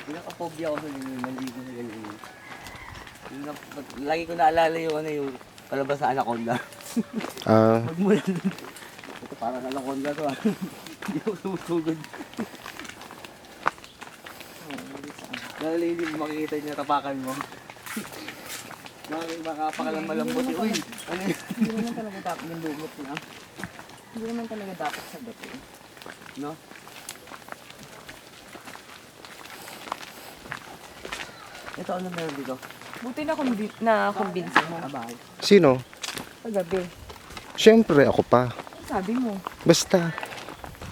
Pinaka-phobia ko sa naligo sa ganyan. Lagi ko naalala yung yung palabas sa anaconda. Magmulan. Ito parang anaconda to ah. Hindi ako sumusugod. Dahil hindi mo makikita yung tapakan mo. Makapakalang malambot yun. Uy! Ano yun? Hindi naman talaga dapat yung lumot na. Hindi naman talaga dapat sa gabi. No? Ito ano meron dito? Buti na convince mo. Abay. Sino? Sa gabi. Siyempre, ako pa. Sabi mo. Basta.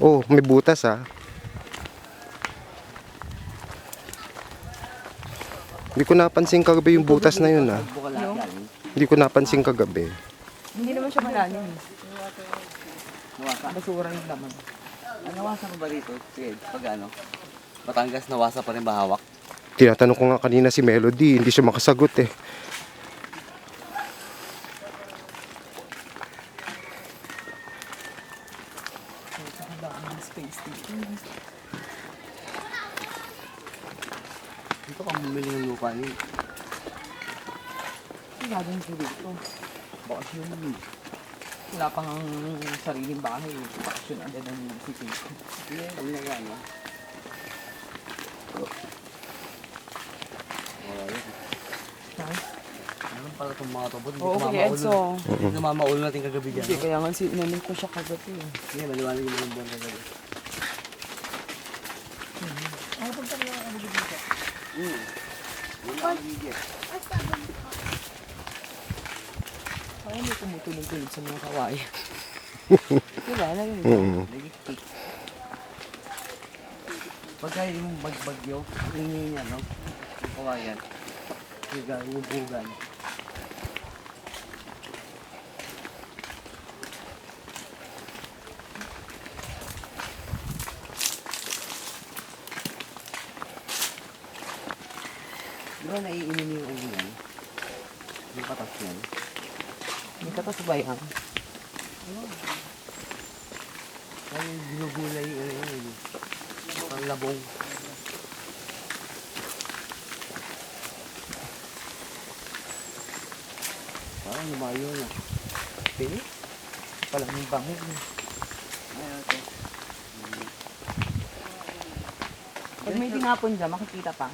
Oh, may butas ah. Hindi ko napansin kagabi yung butas na yun ah. Bukala yan. Hindi ko napansin kagabi. Hindi naman siya malalim. Nawasa. Basura yung laman. Nawasa ko ba dito? Sige, pag ano? Batangas nawasa pa rin ba hawak? Tinatanong ko nga kanina si Melody, hindi siya makasagot eh. Sa kabaan ng space dito. Dito ka bumili ng lupa niyo. Laging dito dito. Bakasyon. Wala pang sariling bahay. Bakasyon agad ang city. Hindi, ano na gano'n? Ano pala itong mga tobot? Oo, Kuya Edso. Hindi namamaulo natin kagabi dyan. Hindi, kaya nga sinanong ko siya kagabi. Hindi, maliwanag yung mga buwan kagabi. Ano pag talaga ang kagabi dito? Wala ang bigyan. Parang may tumutulog-tulog sa mga kawaii. Diba? Narinig ko. Nagigtik. Pagka yung bagbagyo, ingin niya, no? Yung kawayan. Yung ubugan. Di ba naiinom yung ulo yan? Yung patas yan? May katas ba yan? Ay, ginugulay yung ano yun. Ang labong. Parang lumayo na. Pili? Pala may bango. Ayan ito. Pag may tinapon dyan, makikita pa.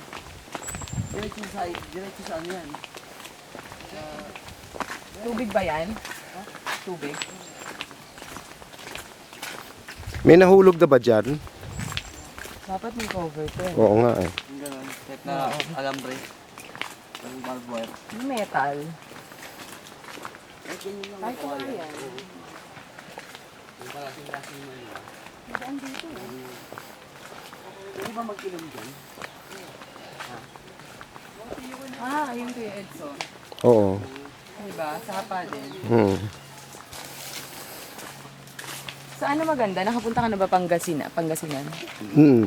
Diretso sa ano yan? Tubig ba yan? Tubig? May nahulog na ba dyan? Dapat may cover to. Oo nga eh. Yung gano'n. Kahit na alambre. Ang barbed wire. Yung metal. Kahit ganyan lang. Kahit wala yan. Yung parating-rating mo yun. Saan dito eh? Pwede ba mag-ilong dyan? Ayun Kuya Edson. Oo. Diba? Sapa din. Saan na maganda? Nakapunta ka na ba Pangasinan?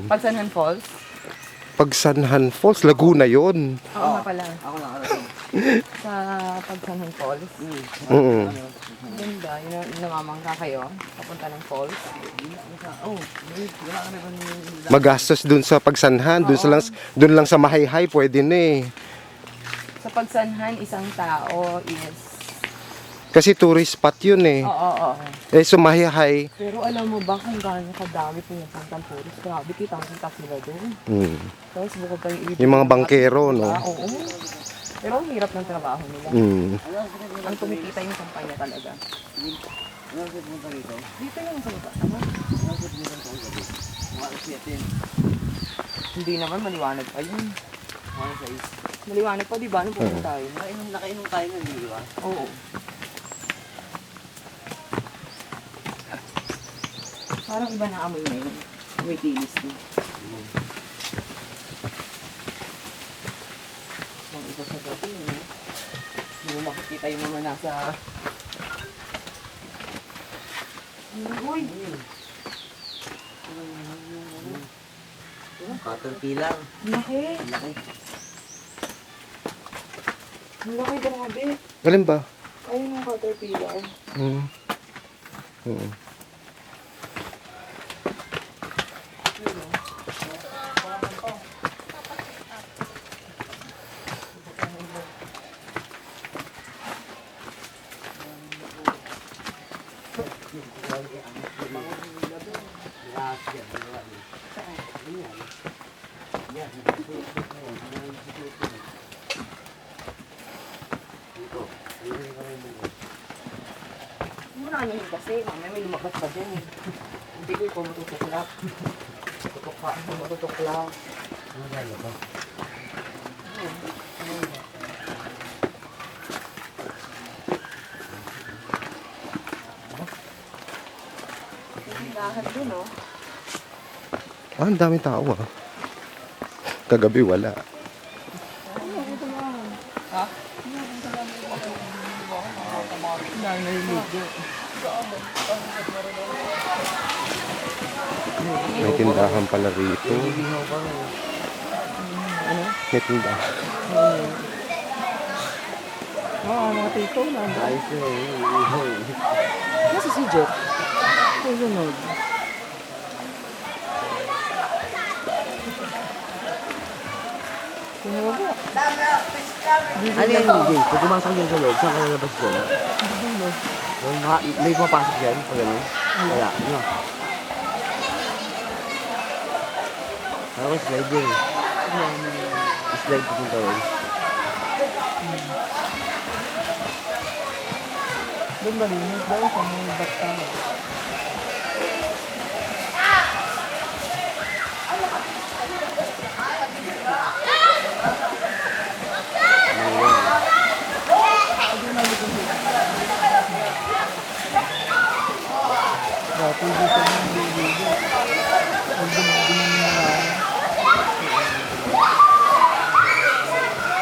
Pagsanhan Falls? Pagsanhan Falls, Laguna yon. Oo nga pala. Ako nakarating. Sa Pagsanhan Falls. Ganda. Yun namamangka kayo. Papunta ng falls. Oh, wala ka na ba Magastos dun sa Pagsanhan, dun lang sa Mahayhay, pwede na eh. Sa Pagsanhan, isang tao is... Kasi tourist spot yun eh. Oo. Eh, sa Mahayhay, Pero alam mo ba kung gaano kadami pumupuntang tourist? Grabe, kitang-kita sila doon. Tapos bukod pa yung yung mga bangkero, no? Oo. Pero ang hirap ng trabaho nila. Ang kumikita yung kampanya talaga. Ano sa punta rito? Dito lang sa baba. Tama? Ano sa punta sa gabi? Mga alas 7. Hindi naman, maliwanag pa yun. Mga alas 6. Maliwanag pa, di ba? Nung pumunta tayo. Nakainom tayo nun, di ba? Oo. Parang iba na amoy na yun. May tinis din. Ang iba sa gabi, hindi mo makikita yung mga nasa... Uy! Caterpillar. Laki! Laki. Ang laki, grabe. Galing ba? Ayun yung caterpillar. Yan. Dito. Ayun kami mo. Muna yun kasi, mamaya may lumakas pa dyan eh. Hindi ko ikaw matutuklap. Matutuklap. Ano gano'n ba? Lahat dun, oh. Ah, ang daming tao ah. Kagabi wala. Ha? Nanay-ligo. May tindahan pala rito. Ihaw pa rin. May tindahan. Mga tito, nandun. Ayos na eh. Ihaw eh. Nasa si Jet? Susunod. Tingnan mo. Ano yan, James? Pag pumasok dyan sa loob, saan ka nalabas dyan? May pumapasok dyan? Pag gano'n? Wala. Ano? Ako slide dyan eh. Slide ko punta rin. Doon malinis daw sa mga bakta.